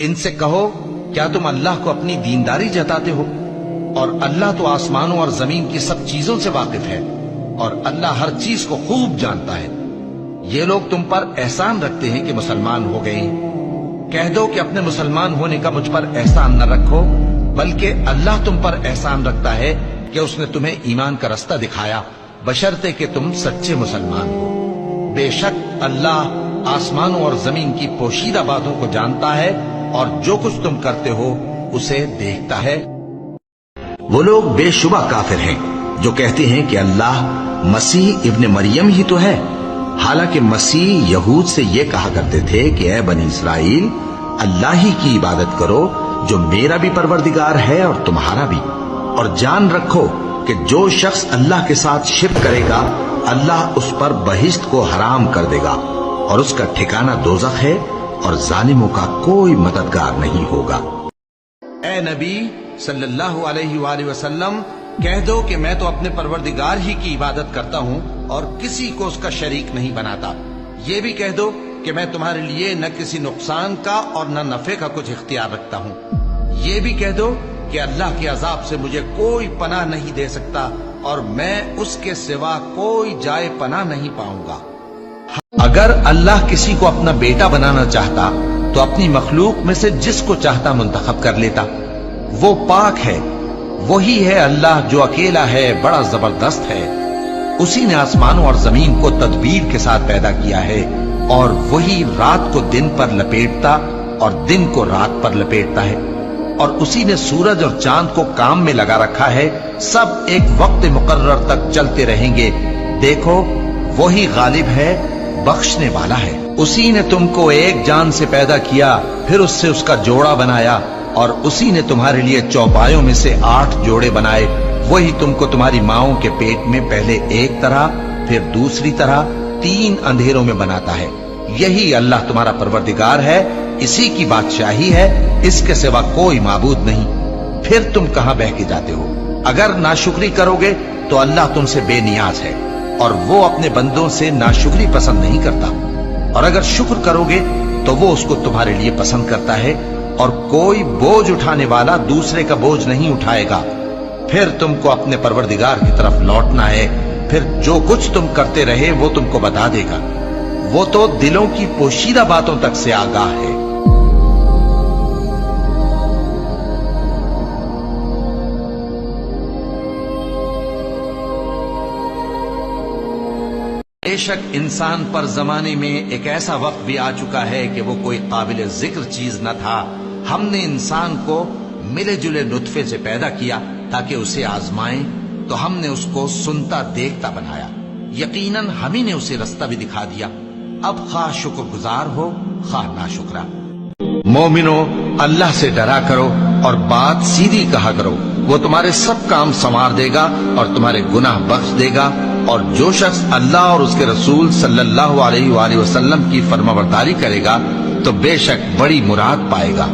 ان سے کہو کیا تم اللہ کو اپنی دینداری جتاتے ہو؟ اور اللہ تو آسمانوں اور زمین کی سب چیزوں سے واقف ہے، اور اللہ ہر چیز کو خوب جانتا ہے۔ یہ لوگ تم پر احسان رکھتے ہیں کہ مسلمان ہو گئے۔ کہہ دو کہ اپنے مسلمان ہونے کا مجھ پر احسان نہ رکھو، بلکہ اللہ تم پر احسان رکھتا ہے کہ اس نے تمہیں ایمان کا رستہ دکھایا، بشرطے کہ تم سچے مسلمان ہو۔ بے شک اللہ آسمانوں اور زمین کی پوشیدہ باتوں کو جانتا ہے، اور جو کچھ تم کرتے ہو اسے دیکھتا ہے۔ وہ لوگ بے شبہ کافر ہیں جو کہتے ہیں کہ اللہ مسیح ابن مریم ہی تو ہے، حالانکہ مسیح یہود سے یہ کہا کرتے تھے کہ اے بنی اسرائیل، اللہ ہی کی عبادت کرو جو میرا بھی پروردگار ہے اور تمہارا بھی، اور جان رکھو کہ جو شخص اللہ کے ساتھ شرک کرے گا اللہ اس پر بہشت کو حرام کر دے گا، اور اس کا ٹھکانہ دوزخ ہے، اور ظالموں کا کوئی مددگار نہیں ہوگا۔ اے نبی صلی اللہ علیہ وآلہ وسلم، کہہ دو کہ میں تو اپنے پروردگار ہی کی عبادت کرتا ہوں اور کسی کو اس کا شریک نہیں بناتا۔ یہ بھی کہہ دو کہ میں تمہارے لیے نہ کسی نقصان کا اور نہ نفع کا کچھ اختیار رکھتا ہوں۔ یہ بھی کہہ دو کہ اللہ کے عذاب سے مجھے کوئی پناہ نہیں دے سکتا، اور میں اس کے سوا کوئی جائے پناہ نہیں پاؤں گا۔ اگر اللہ کسی کو اپنا بیٹا بنانا چاہتا تو اپنی مخلوق میں سے جس کو چاہتا منتخب کر لیتا۔ وہ پاک ہے، وہی ہے اللہ جو اکیلا ہے، بڑا زبردست ہے۔ اسی نے آسمانوں اور زمین کو تدبیر کے ساتھ پیدا کیا ہے، اور وہی رات کو دن پر لپیٹتا اور دن کو رات پر لپیٹتا ہے، اور اسی نے سورج اور چاند کو کام میں لگا رکھا ہے، سب ایک وقت مقرر تک چلتے رہیں گے۔ دیکھو وہی غالب ہے، بخشنے والا ہے۔ اسی نے تم کو ایک جان سے پیدا کیا، پھر اس سے اس کا جوڑا بنایا، اور اسی نے تمہارے لیے چوپایوں میں سے 8 جوڑے بنائے۔ وہی تم کو تمہاری ماؤں کے پیٹ میں پہلے ایک طرح پھر دوسری طرح 3 اندھیروں میں بناتا ہے۔ یہی اللہ تمہارا پروردگار ہے، اسی کی بادشاہی ہے، اس کے سوا کوئی معبود نہیں۔ پھر تم کہاں بہہ کے جاتے ہو؟ اگر ناشکری کرو گے تو اللہ تم سے بے نیاز ہے، اور وہ اپنے بندوں سے ناشکری پسند نہیں کرتا، اور اگر شکر کرو گے تو وہ اس کو تمہارے لیے پسند کرتا ہے، اور کوئی بوجھ اٹھانے والا دوسرے کا بوجھ نہیں اٹھائے گا۔ پھر تم کو اپنے پروردگار کی طرف لوٹنا ہے، پھر جو کچھ تم کرتے رہے وہ تم کو بتا دے گا۔ وہ تو دلوں کی پوشیدہ باتوں تک سے آگاہ ہے۔ بے شک انسان پر زمانے میں ایک ایسا وقت بھی آ چکا ہے کہ وہ کوئی قابل ذکر چیز نہ تھا۔ ہم نے انسان کو ملے جلے نطفے سے پیدا کیا تاکہ اسے آزمائیں، تو ہم نے اس کو سنتا دیکھتا بنایا، یقیناً ہم ہی نے اسے رستہ بھی دکھا دیا۔ اب خواہ شکر گزار ہو خواہ ناشکرا۔ مومنو، اللہ سے ڈرا کرو اور بات سیدھی کہا کرو، وہ تمہارے سب کام سنوار دے گا اور تمہارے گناہ بخش دے گا۔ اور جو شخص اللہ اور اس کے رسول صلی اللہ علیہ وآلہ وسلم کی فرمانبرداری کرے گا تو بے شک بڑی مراد پائے گا۔